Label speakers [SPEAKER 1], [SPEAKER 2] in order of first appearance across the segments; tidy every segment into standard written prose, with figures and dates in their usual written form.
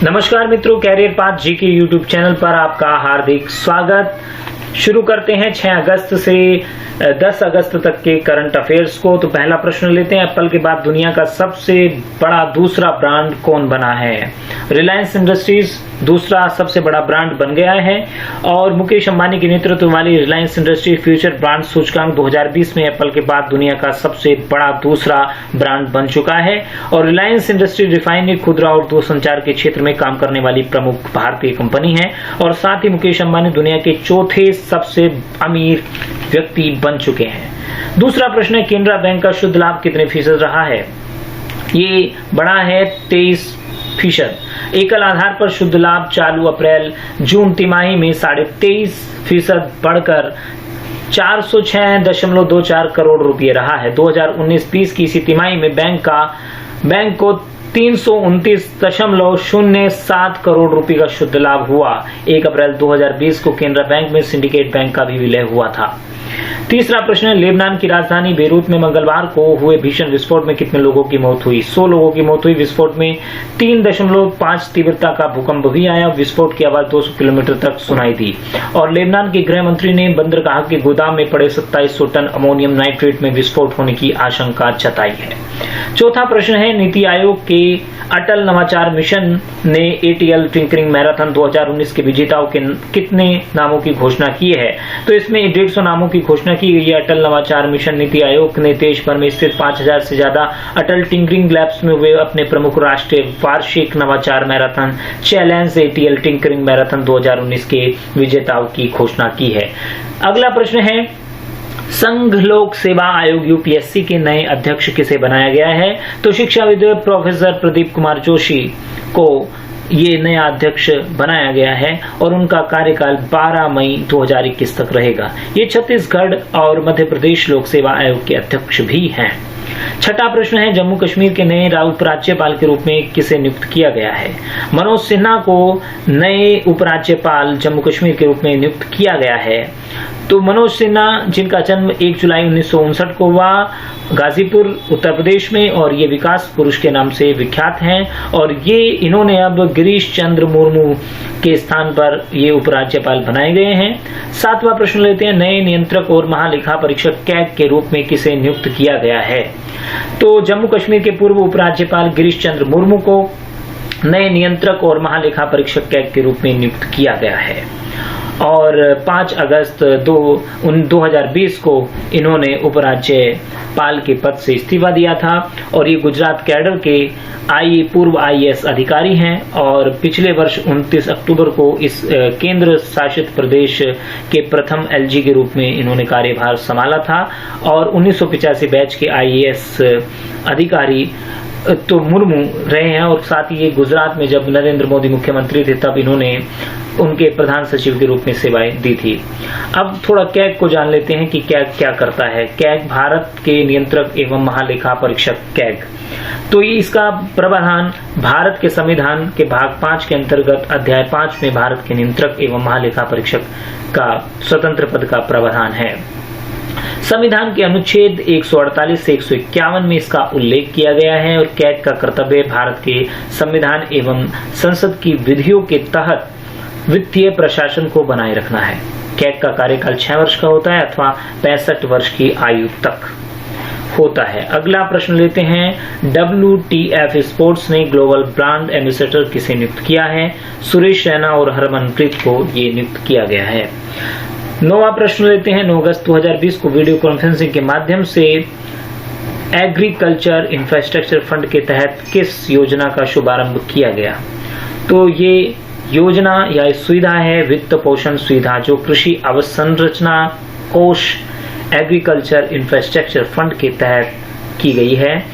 [SPEAKER 1] नमस्कार मित्रों, career path जी के यूट्यूब चैनल पर आपका हार्दिक स्वागत। शुरू करते हैं 6 अगस्त से 10 अगस्त तक के करंट अफेयर्स को। तो पहला प्रश्न लेते हैं, एप्पल के बाद दुनिया का सबसे बड़ा दूसरा ब्रांड कौन बना है? रिलायंस इंडस्ट्रीज दूसरा सबसे बड़ा ब्रांड बन गया है और मुकेश अंबानी के नेतृत्व वाली रिलायंस इंडस्ट्रीज फ्यूचर ब्रांड सूचकांक 2020 में एप्पल के बाद दुनिया का सबसे बड़ा दूसरा ब्रांड बन चुका है। और रिलायंस इंडस्ट्रीज रिफाइनरी, खुदरा और दूरसंचार के क्षेत्र में काम करने वाली प्रमुख भारतीय कंपनी है और साथ ही मुकेश अंबानी दुनिया के चौथे सबसे अमीर व्यक्ति बन चुके हैं। दूसरा प्रश्न है, केनरा बैंक का शुद्ध लाभ कितने फीसद रहा है? ये बढ़ा है 23%। एकल आधार पर शुद्ध लाभ चालू अप्रैल जून तिमाही में 23.5% बढ़कर 406.24 करोड़ रुपए रहा है। 2019-20 की इसी तिमाही में बैंक को 329.07 करोड़ रुपए का शुद्ध लाभ हुआ। 1 अप्रैल 2020 को केनरा बैंक में सिंडिकेट बैंक का भी विलय हुआ था। तीसरा प्रश्न है, लेबनान की राजधानी बेरूत में मंगलवार को हुए भीषण विस्फोट में कितने लोगों की मौत हुई? 100 लोगों की मौत हुई। विस्फोट में 3.5 तीव्रता का भूकंप भी आया। विस्फोट की आवाज 200 किलोमीटर तक सुनाई दी। और लेबनान के गृह मंत्री ने बंदरगाह के गोदाम में पड़े 2700 टन अमोनियम नाइट्रेट में विस्फोट होने की आशंका जताई है। चौथा प्रश्न है, नीति आयोग के अटल नवाचार मिशन ने एटीएल टिंकरिंग मैराथन 2019 के विजेताओं के कितने नामों की घोषणा की है? तो इसमें 150 नामों की घोषणा की गई है। अटल नवाचार मिशन नीति आयोग ने देश भर में स्थित 5000 से ज्यादा अटल टिंकरिंग लैब्स में हुए अपने प्रमुख राष्ट्रीय वार्षिक नवाचार marathon challenge ATL tinkering marathon 2019 के विजेताओं की घोषणा की है। अगला प्रश्न है, संघ लोक सेवा आयोग यूपीएससी के नए अध्यक्ष किसे बनाया गया है? तो शिक्षाविद प्रोफेसर प्रदीप कुमार जोशी को ये नया अध्यक्ष बनाया गया है और उनका कार्यकाल 12 मई 2021 तक रहेगा। ये छत्तीसगढ़ और मध्य प्रदेश लोक सेवा आयोग के अध्यक्ष भी हैं। छठा प्रश्न है, जम्मू कश्मीर के नए उपराज्यपाल के रूप में किसे नियुक्त किया गया है? मनोज सिन्हा को नए उपराज्यपाल जम्मू कश्मीर के रूप में नियुक्त किया गया है। तो मनोज सिन्हा, जिनका जन्म 1 जुलाई 1959 को हुआ गाजीपुर उत्तर प्रदेश में, और ये विकास पुरुष के नाम से विख्यात हैं और इन्होंने अब गिरीश चंद्र मुर्मू के स्थान पर ये उपराज्यपाल बनाए गए हैं। सातवां प्रश्न लेते हैं, नए नियंत्रक और महालेखा परीक्षक कैग के रूप में किसे नियुक्त किया गया है? तो जम्मू कश्मीर के पूर्व उपराज्यपाल गिरीश चंद्र मुर्मू को नए नियंत्रक और महालेखा परीक्षक कैग के रूप में नियुक्त किया गया है। और 5 अगस्त 2020 को इन्होंने उपराज्यपाल के पद से इस्तीफा दिया था और ये गुजरात कैडर के पूर्व आईएएस अधिकारी हैं और पिछले वर्ष 29 अक्टूबर को इस केंद्र शासित प्रदेश के प्रथम एलजी के रूप में इन्होंने कार्यभार संभाला था। और 1985 बैच के आईएएस अधिकारी तो मुर्मू रहे हैं और साथ ही ये गुजरात में जब नरेंद्र मोदी मुख्यमंत्री थे तब इन्होंने उनके प्रधान सचिव के रूप में सेवाएं दी थी। अब थोड़ा कैग को जान लेते हैं कि कैग क्या करता है। कैग भारत के नियंत्रक एवं महालेखा परीक्षक कैग, तो ये इसका प्रावधान भारत के संविधान के भाग 5 के अंतर्गत अध्याय 5 में भारत के नियंत्रक एवं महालेखा परीक्षक का स्वतंत्र पद का प्रावधान है। संविधान के अनुच्छेद 148 से 151 में इसका उल्लेख किया गया है और कैग का कर्तव्य भारत के संविधान एवं संसद की विधियों के तहत वित्तीय प्रशासन को बनाए रखना है। कैग का कार्यकाल 6 वर्ष का होता है अथवा 65 वर्ष की आयु तक होता है। अगला प्रश्न लेते हैं, WTF स्पोर्ट्स ने ग्लोबल ब्रांड एम्बेसडर किसे नियुक्त किया है? सुरेश रैना और हरमनप्रीत को ये नियुक्त किया गया है। 9वां प्रश्न लेते हैं, 9 अगस्त 2020 को वीडियो कॉन्फ्रेंसिंग के माध्यम से एग्रीकल्चर इंफ्रास्ट्रक्चर फंड के तहत किस योजना का शुभारंभ किया गया? तो ये योजना या सुविधा है वित्त पोषण सुविधा, जो कृषि अवसंरचना कोष एग्रीकल्चर इंफ्रास्ट्रक्चर फंड के तहत की गई है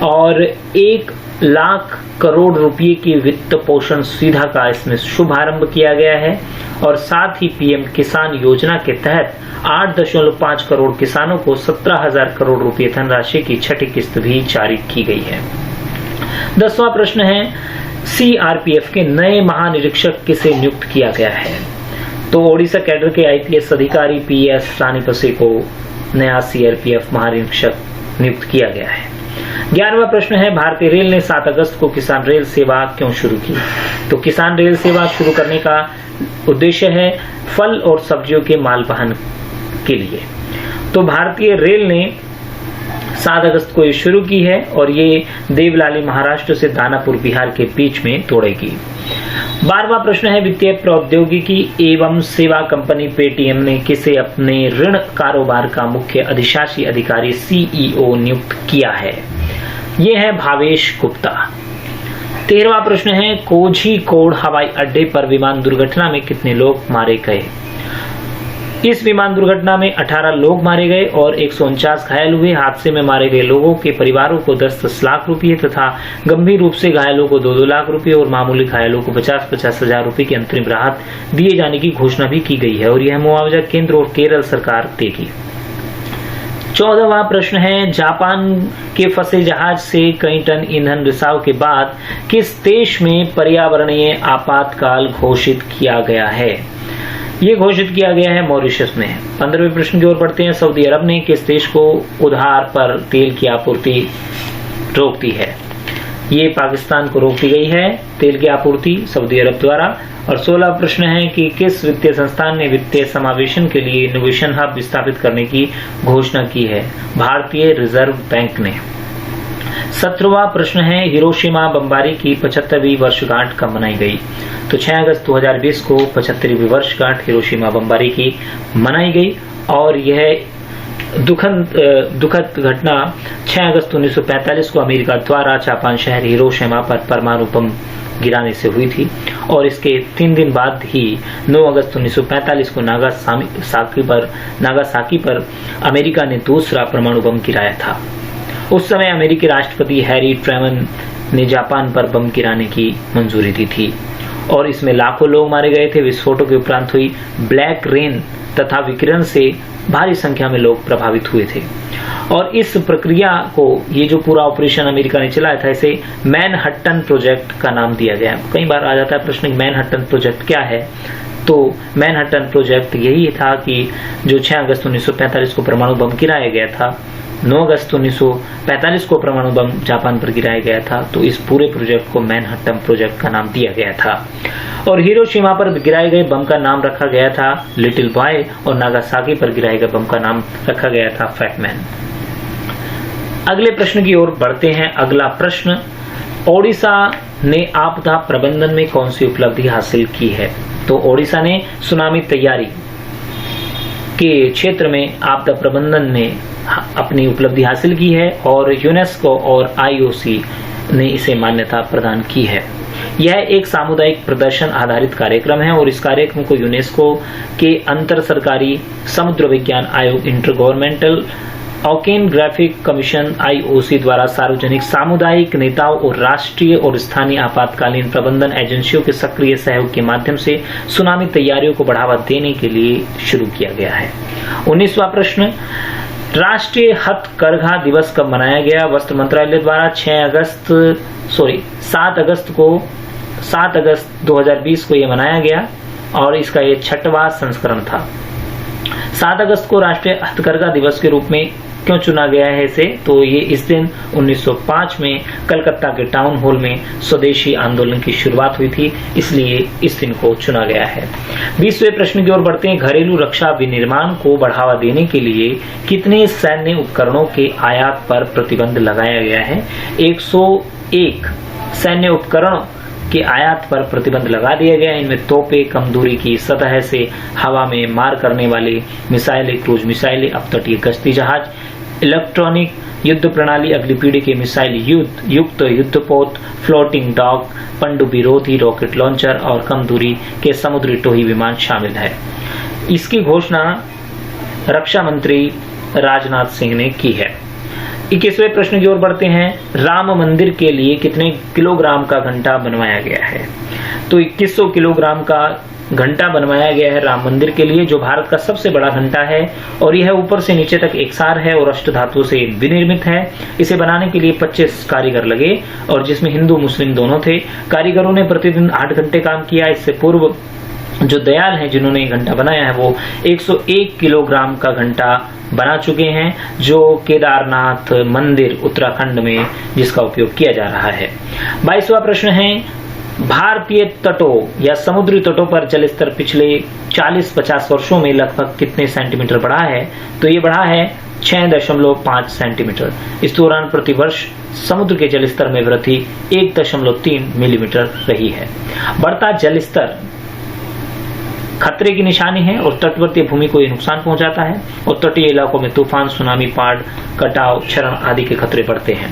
[SPEAKER 1] और 1 लाख करोड़ रुपए की वित्त पोषण सुविधा का इसमें शुभारंभ किया गया है। और साथ ही पीएम किसान योजना के तहत 8.5 करोड़ किसानों को 17,000 करोड़ रुपए धनराशि की छठी किस्त भी जारी की गई है। 10वां प्रश्न है, सीआरपीएफ के नए महानिरीक्षक किसे नियुक्त किया गया है? तो ओडिशा कैडर के आईपीएस अधिकारी पीएस रानीपसे को नया सीआरपीएफ महानिरीक्षक नियुक्त किया गया है। 11वां प्रश्न है, भारतीय रेल ने 7 अगस्त को किसान रेल सेवा क्यों शुरू की? तो किसान रेल सेवा शुरू करने का उद्देश्य है फल और सब्जियों के माल वहन के लिए। तो भारतीय रेल ने 7 अगस्त को ये शुरू की है और ये देवलाली महाराष्ट्र से दानापुर बिहार के बीच में तोड़ेगी। 12वां प्रश्न है, वित्तीय प्रौद्योगिकी एवं सेवा कंपनी पेटीएम ने किसे अपने ऋण कारोबार का मुख्य अधिशासी अधिकारी CEO नियुक्त किया है? ये है भावेश गुप्ता। 13वां प्रश्न है, कोझिकोड हवाई अड्डे पर विमान दुर्घटना में कितने लोग मारे गए? इस विमान दुर्घटना में 18 लोग मारे गए और 149 घायल हुए। हादसे में मारे गए लोगों के परिवारों को 10-10 लाख रुपए तथा गंभीर रूप से घायलों को 2-2 लाख रुपए और मामूली घायलों को 50-50 हजार रुपए की अंतरिम राहत दिए जाने की घोषणा भी की गई है और यह मुआवजा केंद्र और केरल सरकार देगी। 14वां प्रश्न है, जापान के फंसे जहाज से कई टन ईंधन रिसाव के बाद किस देश में पर्यावरणीय आपातकाल घोषित किया गया है? ये घोषित किया गया है मॉरिशस में। 15वें प्रश्न की ओर बढ़ते हैं, सऊदी अरब ने किस देश को उधार पर तेल की आपूर्ति रोक दी है? ये पाकिस्तान को रोक दी गई है तेल की आपूर्ति सऊदी अरब द्वारा। और 16वां प्रश्न है कि किस वित्तीय संस्थान ने वित्तीय समावेशन के लिए इनोवेशन हब स्थापित करने की घोषणा की है? भारतीय रिजर्व बैंक ने। 17वां प्रश्न है, हिरोशिमा बमबारी की 75वीं वर्षगांठ कब मनाई गई? तो 6 अगस्त 2020 को 75वीं वर्षगांठ हिरोशिमा बमबारी की मनाई गई और यह दुखद घटना 6 अगस्त 1945 को अमेरिका द्वारा जापान शहर हिरोशिमा पर परमाणु बम गिराने से हुई थी और इसके 3 दिन बाद ही 9 अगस्त 1945 को नागासाकी पर अमेरिका ने दूसरा परमाणु बम गिराया था। उस समय अमेरिकी राष्ट्रपति हैरी ट्रूमैन ने जापान पर बम गिराने की मंजूरी दी थी और इसमें लाखों लोग मारे गए थे। विस्फोटों के उपरांत हुई ब्लैक रेन तथा विकिरण से भारी संख्या में लोग प्रभावित हुए थे और इस प्रक्रिया को, ये जो पूरा ऑपरेशन अमेरिका ने चलाया था, इसे मैनहट्टन प्रोजेक्ट का नाम दिया गया। कई बार आ जाता है प्रश्न, मैनहट्टन प्रोजेक्ट क्या है? तो मैनहट्टन प्रोजेक्ट यही था कि जो 6 अगस्त 1945 को परमाणु बम गिराया गया था, 9 अगस्त 1945 को परमाणु बम जापान पर गिराया गया था, तो इस पूरे प्रोजेक्ट को मैनहट्टन प्रोजेक्ट का नाम दिया गया था। और हिरोशिमा पर गिराए गए बम का नाम रखा गया था लिटिल बॉय और नागासाकी पर गिराए गए बम का नाम रखा गया था फैटमैन। अगले प्रश्न की ओर बढ़ते हैं। अगला प्रश्न, ओडिशा ने आपदा प्रबंधन में कौन सी उपलब्धि हासिल की है? तो ओडिशा ने सुनामी तैयारी के क्षेत्र में आपदा प्रबंधन में अपनी उपलब्धि हासिल की है और यूनेस्को और IOC ने इसे मान्यता प्रदान की है। यह एक सामुदायिक प्रदर्शन आधारित कार्यक्रम है और इस कार्यक्रम को यूनेस्को के अंतर सरकारी समुद्र विज्ञान आयोग इंटरगवर्नमेंटल ओकेनोग्राफिक कमीशन IOC द्वारा सार्वजनिक सामुदायिक नेताओं और राष्ट्रीय और स्थानीय आपातकालीन प्रबंधन एजेंसियों के सक्रिय सहयोग के माध्यम से सुनामी तैयारियों को बढ़ावा देने के लिए शुरू किया गया है। 19वां प्रश्न, राष्ट्रीय हथकरघा दिवस कब मनाया गया? वस्त्र मंत्रालय द्वारा 7 अगस्त 2020 को यह मनाया गया और इसका ये 6वां संस्करण था। 7 अगस्त को राष्ट्रीय हथकरघा दिवस के रूप में क्यों चुना गया है इसे? तो ये इस दिन 1905 में कलकत्ता के टाउन हॉल में स्वदेशी आंदोलन की शुरुआत हुई थी, इसलिए इस दिन को चुना गया है। 20वें प्रश्न की ओर बढ़ते हैं। घरेलू रक्षा विनिर्माण को बढ़ावा देने के लिए कितने सैन्य उपकरणों के आयात पर प्रतिबंध लगाया गया है? 101 सैन्य उपकरणों के आयात पर प्रतिबंध लगा दिया गया। इनमें तोपें, कम दूरी की सतह से हवा में मार करने वाले मिसाइलें, क्रूज मिसाइलें, अपतटीय गश्ती जहाज, इलेक्ट्रॉनिक युद्ध प्रणाली, अगली पीढ़ी के मिसाइल युक्त युद्धपोत, फ्लोटिंग डॉग, पनडुब्बी रोधी रॉकेट लॉन्चर और कम दूरी के समुद्री टोही विमान शामिल है। इसकी घोषणा रक्षा मंत्री राजनाथ सिंह ने की है। 21वें प्रश्न की ओर बढ़ते हैं। राम मंदिर के लिए कितने किलोग्राम का घंटा बनवाया गया है? तो 2100 किलोग्राम का घंटा बनवाया गया है राम मंदिर के लिए, जो भारत का सबसे बड़ा घंटा है और यह ऊपर से नीचे तक एकसार है और अष्ट धातुओं से विनिर्मित है। इसे बनाने के लिए 25 कारीगर लगे और जिसमें हिंदू मुस्लिम दोनों थे। कारीगरों ने प्रतिदिन 8 घंटे काम किया। इससे पूर्व जो दयाल हैं जिन्होंने ये घंटा बनाया है वो 101 किलोग्राम का घंटा बना चुके हैं, जो केदारनाथ मंदिर उत्तराखंड में जिसका उपयोग किया जा रहा है। 22वां प्रश्न है, भारतीय तटों या समुद्री तटों पर जल स्तर पिछले 40-50 वर्षों में लगभग कितने सेंटीमीटर बढ़ा है? तो ये बढ़ा है 6.5 सेंटीमीटर। इस दौरान प्रतिवर्ष समुद्र के जल स्तर में वृद्धि 1.3 मिलीमीटर रही है। बढ़ता जल स्तर खतरे की निशानी है और तटवर्ती भूमि को ये नुकसान पहुंचाता है और तटीय इलाकों में तूफान, सुनामी, बाढ़, कटाव, क्षरण आदि के खतरे बढ़ते हैं।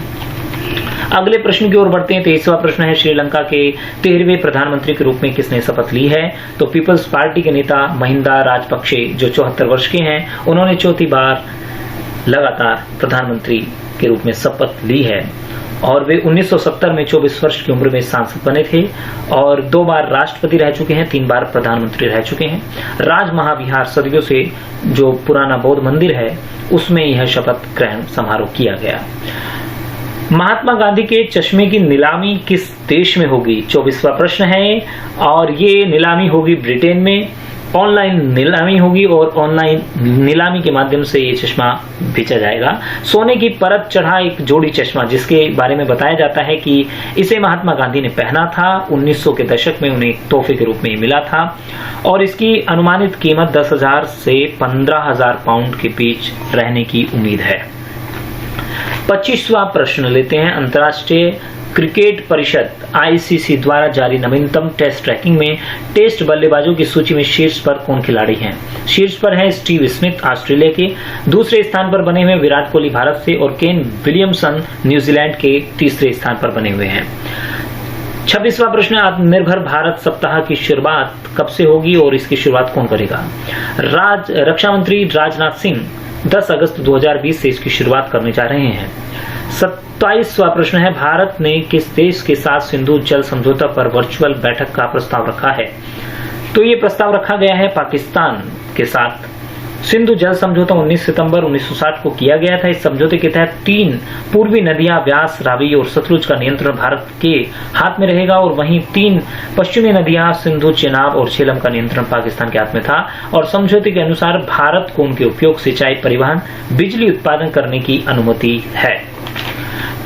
[SPEAKER 1] अगले प्रश्न की ओर बढ़ते हैं। 23वां प्रश्न है, श्रीलंका के 13वें प्रधानमंत्री के रूप में किसने शपथ ली है? तो पीपल्स पार्टी के नेता महिंदा राजपक्षे, जो 74 वर्ष के हैं, उन्होंने चौथी बार लगातार प्रधानमंत्री के रूप में शपथ ली है और वे 1970 में 24 वर्ष की उम्र में सांसद बने थे और 2 बार राष्ट्रपति रह चुके हैं, 3 बार प्रधानमंत्री रह चुके हैं। राज महाविहार सदियों से जो पुराना बौद्ध मंदिर है उसमें यह शपथ ग्रहण समारोह किया गया। महात्मा गांधी के चश्मे की नीलामी किस देश में होगी? 24वां प्रश्न है और ये नीलामी होगी ब्रिटेन में। ऑनलाइन नीलामी होगी और ऑनलाइन नीलामी के माध्यम से ये चश्मा बेचा जाएगा। सोने की परत चढ़ा एक जोड़ी चश्मा, जिसके बारे में बताया जाता है कि इसे महात्मा गांधी ने पहना था। 1900 के दशक में उन्हें एक तोहफे के रूप में मिला था और इसकी अनुमानित कीमत 10,000 से 15,000 पाउंड के बीच रहने की उम्मीद है। 25वां प्रश्न लेते हैं। अंतर्राष्ट्रीय क्रिकेट परिषद आईसीसी द्वारा जारी नवीनतम टेस्ट रैंकिंग में टेस्ट बल्लेबाजों की सूची में शीर्ष पर कौन खिलाड़ी हैं? शीर्ष पर है स्टीव स्मिथ ऑस्ट्रेलिया के, दूसरे स्थान पर बने हुए विराट कोहली भारत से और केन विलियमसन न्यूजीलैंड के तीसरे स्थान पर बने हुए हैं। 26वां प्रश्न, आत्मनिर्भर भारत सप्ताह की शुरुआत कब से होगी और इसकी शुरुआत कौन करेगा? रक्षा मंत्री राजनाथ सिंह 10 अगस्त 2020 से इसकी शुरुआत करने जा रहे हैं। 27वां प्रश्न है, भारत ने किस देश के साथ सिंधु जल समझौता पर वर्चुअल बैठक का प्रस्ताव रखा है? तो ये प्रस्ताव रखा गया है पाकिस्तान के साथ। सिंधु जल समझौता 19 सितंबर 1960 को किया गया था। इस समझौते के तहत 3 पूर्वी नदियां व्यास, रावी और सतलुज का नियंत्रण भारत के हाथ में रहेगा और वहीं 3 पश्चिमी नदियां सिंधु, चेनाब और झेलम का नियंत्रण पाकिस्तान के हाथ में था और समझौते के अनुसार भारत को उनके उपयोग, सिंचाई, परिवहन, बिजली उत्पादन करने की अनुमति है।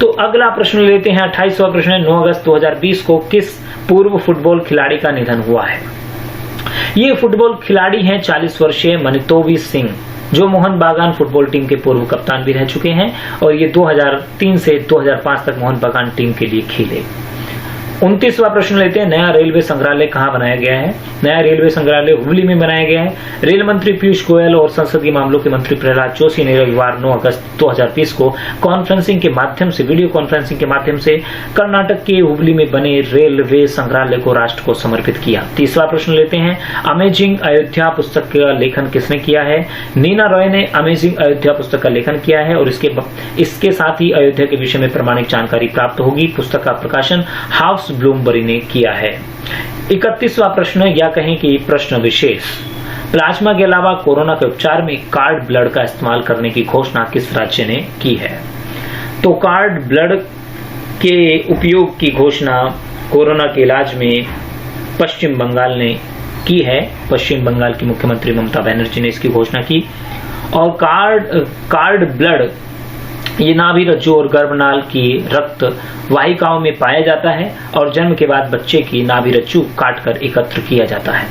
[SPEAKER 1] तो अगला प्रश्न लेते हैं। 28वां प्रश्न है, 9 अगस्त 2020 को किस पूर्व फुटबॉल खिलाड़ी का निधन हुआ है? ये फुटबॉल खिलाड़ी हैं 40 वर्षीय मनितोवी सिंह, जो मोहन बागान फुटबॉल टीम के पूर्व कप्तान भी रह चुके हैं और ये 2003 से 2005 तक मोहन बागान टीम के लिए खेले। 29वां प्रश्न लेते हैं। नया रेलवे संग्रहालय कहाँ बनाया गया है? नया रेलवे संग्रहालय हुबली में बनाया गया है। रेल मंत्री पीयूष गोयल और संसदीय मामलों के मंत्री प्रहलाद जोशी ने रविवार 9 अगस्त 2020 को कॉन्फ्रेंसिंग के माध्यम से, वीडियो कॉन्फ्रेंसिंग के माध्यम से कर्नाटक के हुबली में बने रेलवे संग्रहालय को राष्ट्र को समर्पित किया। 30वां प्रश्न लेते हैं। अमेजिंग अयोध्या पुस्तक का लेखन किसने किया है? नीना रॉय ने अमेजिंग अयोध्या पुस्तक का लेखन किया है और इसके साथ ही अयोध्या के विषय में प्रामाणिक जानकारी प्राप्त होगी। पुस्तक का प्रकाशन हाउस ब्लूमबरी ने किया है। 31वां प्रश्न, या कहें कि प्रश्न विशेष, प्लाज्मा के अलावा कोरोना के उपचार में कार्ड ब्लड का इस्तेमाल करने की घोषणा किस राज्य ने की है? तो कार्ड ब्लड के उपयोग की घोषणा कोरोना के इलाज में पश्चिम बंगाल ने की है। पश्चिम बंगाल की मुख्यमंत्री ममता बनर्जी ने इसकी घोषणा की और कार्ड ब्लड ये नाभि रज्जु और गर्भनाल की रक्त वाहिकाओं में पाया जाता है और जन्म के बाद बच्चे की नाभि रज्जु काटकर एकत्र किया जाता है।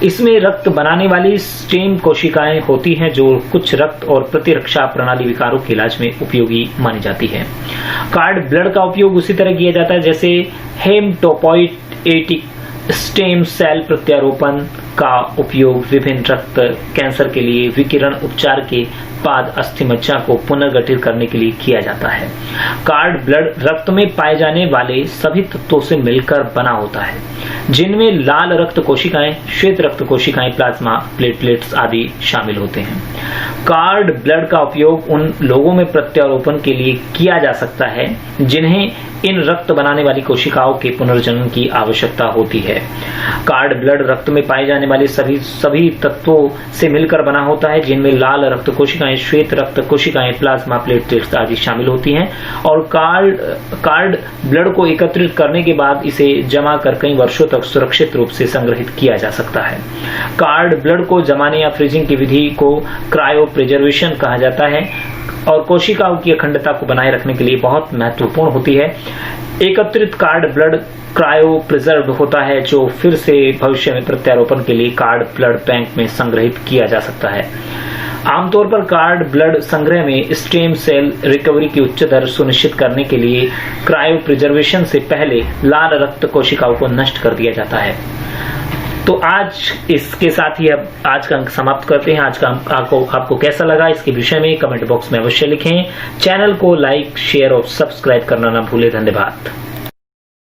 [SPEAKER 1] इसमें रक्त बनाने वाली स्टेम कोशिकाएं होती हैं जो कुछ रक्त और प्रतिरक्षा प्रणाली विकारों के इलाज में उपयोगी मानी जाती है। कार्ड ब्लड का उपयोग उसी तरह किया जाता है जैसे हेमटोपोइएटिक स्टेम सेल प्रत्यारोपण का उपयोग विभिन्न रक्त कैंसर के लिए विकिरण उपचार के बाद अस्थि मज्जा को पुनर्गठित करने के लिए किया जाता है। कार्ड ब्लड रक्त में पाए जाने वाले सभी तत्वों से मिलकर बना होता है, जिनमें लाल रक्त कोशिकाएं, श्वेत रक्त कोशिकाएं, प्लाज्मा, प्लेटलेट्स आदि शामिल होते हैं। कार्ड ब्लड का उपयोग उन लोगों में प्रत्यारोपण के लिए किया जा सकता है जिन्हें इन रक्त बनाने वाली कोशिकाओं के पुनर्जनन की आवश्यकता होती है। कार्ड ब्लड रक्त में पाए जाने वाले सभी तत्वों से मिलकर बना होता है, जिनमें लाल रक्त कोशिकाएं, कोशिकाएं, श्वेत रक्त कोशिकाएं, प्लाज्मा, प्लेटलेट्स आदि शामिल होती हैं और कार्ड ब्लड को एकत्रित करने के बाद इसे जमा कर कई वर्षों तक सुरक्षित रूप से संग्रहित किया जा सकता है। कार्ड ब्लड को जमाने या फ्रीजिंग की विधि को क्रायो प्रिजर्वेशन कहा जाता है और कोशिकाओं की अखंडता को बनाए रखने के लिए बहुत महत्वपूर्ण होती है। एकत्रित कार्ड ब्लड क्रायो प्रिजर्व होता है जो फिर से भविष्य में प्रत्यारोपण के लिए कार्ड ब्लड बैंक में संग्रहित किया जा सकता है। आमतौर पर कार्ड ब्लड संग्रह में स्टेम सेल रिकवरी की उच्च दर सुनिश्चित करने के लिए क्रायो प्रिजर्वेशन से पहले लाल रक्त कोशिकाओं को नष्ट कर दिया जाता है। तो आज इसके साथ ही अब आज का अंक समाप्त करते हैं। आज का अंक आपको कैसा लगा इसके विषय में कमेंट बॉक्स में अवश्य लिखें। चैनल को लाइक, शेयर और सब्सक्राइब करना ना भूलें। धन्यवाद।